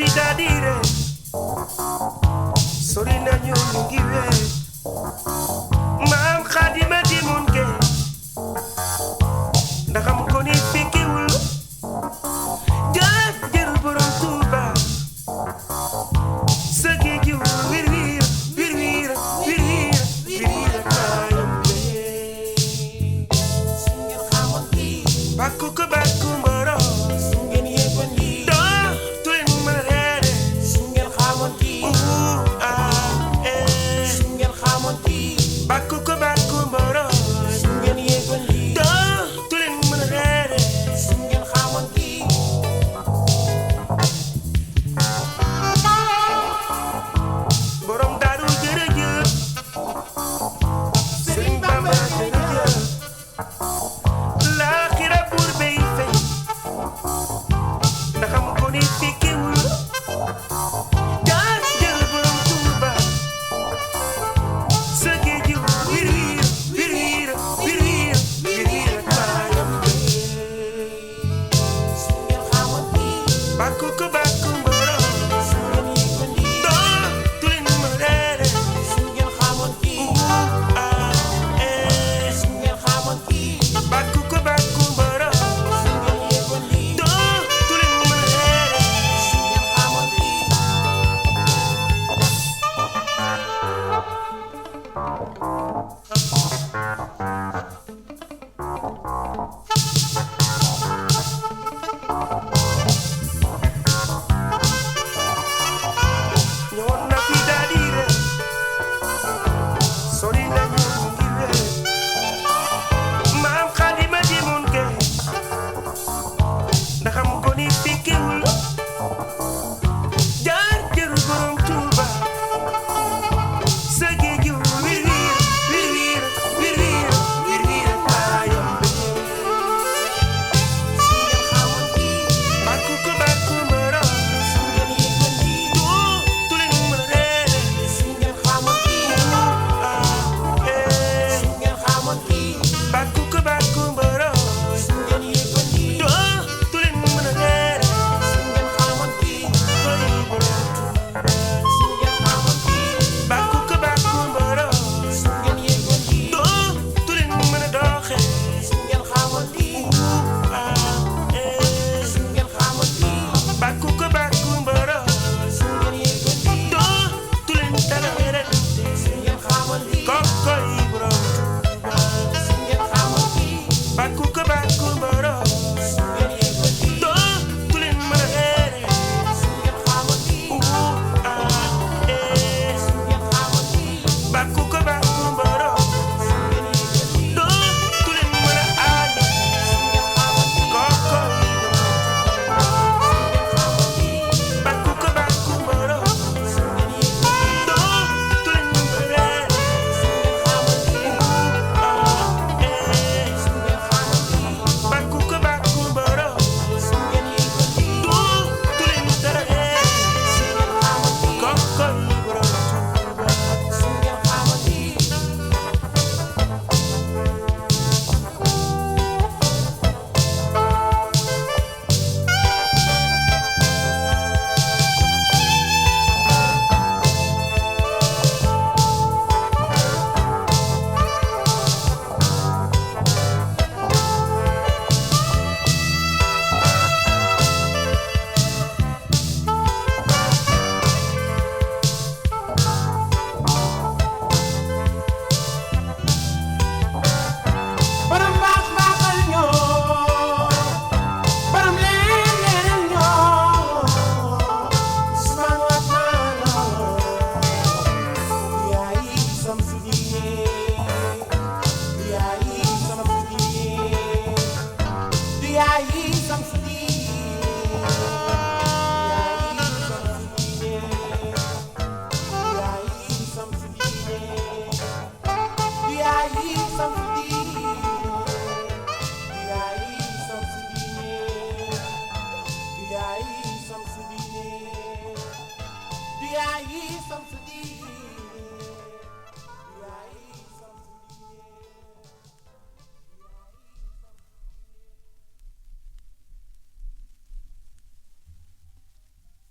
fi da dire sori nañu ñu ngi wéy maam Xaadima di mun ke ndax am ko ni fekkiwul jëru borom Tuuba sa géej gi wir wir wir wir wir wir wir wir kaayam bee su ngeen xamoon kii bàkku ko bàkku mboro su ngeen yëgoon lii doo tu leen mën a reere su ngeen xamoon kii su ngeen xamoon kii bàkku ko bàkku mboro su ngeen yëgoon lii doo tu leen mën a reere su ngeen xamoon kii borom daaru jërëjëf Sëriñ Bamba jërëjëf laaxira buur bay fay ndax am ko ni fekkiwul jël borom Tuuba sa géej gi wir wir wir wir wir wir wir kaayam bee su ngeen xamoon kii bàkku ko bàkku mboro su ngeen yëgoon lii doo tu leen mën a reere su ngeen xamoon kii su ngeen xamoon kii bàkku ko bàkku mboro su ngeen yëgoon lii doo tu leen mën a reere su ngeen xamoon kii ñëwoon na fi daa dire sori nañu ñu ngi wéy maam Xaadima di mun ke ndax am ko ni fekkiwul jëru borom Tuuba sa géej gi wir wir wir wir wir wir wir wir kaayam bee su ngeen xamoon kii bàkku ko bàkku mboro su ngeen yëgoon lii doo tu leen mën a reere su ngeen xamoon kii su ngeen xamoon kii bàkku ko bàkku mboro su ngeen yëgoon lii doo tu leen mën a reere su ngeen xamoon kii koy borom Tuuba su ngeen xamoon kii bàkku ko bàkku mboro su ngeen yëgoon lii doo tu leen mën a doxe su ngeen xamoon lii su ngeen xamoon lii bàkku ko bàkku mboro su ngeen yëgoon lii doo tu leen dara werante su ngeen xamoon lii kokoy borom Tuuba su ngeen xamoon lii bàkku ko bàkku mboro su ngeen yëgoon lii doo tu leen mën a reere su ngeen xamoon lii su ngeen xamoon lii bàkku ko bàkku mboro su ngeen yëgoon lii doo tu leen mën a aani su ngeen xamoon lii kokoy bàkku ko bàkku mboro su ngeen yëgoon lii doo tu leen mën a reere su ngeen xamoon lii su ngeen xamoon lii bàkku ko bàkku mboro su ngeen yëgoon lii doo tu leen dara reere su ngeen xamoon lii kokoy borom Tuuba su ngeen xamoon lii Baram baax baaxal ñoo baram leen leen ñoo Usmaan waat naa la yaay Samsu diine yaay Samsu diine yaay Samsu diine yaay Samsu diine yaay Samsu diine yaay Samsu diine yaay Samsu diine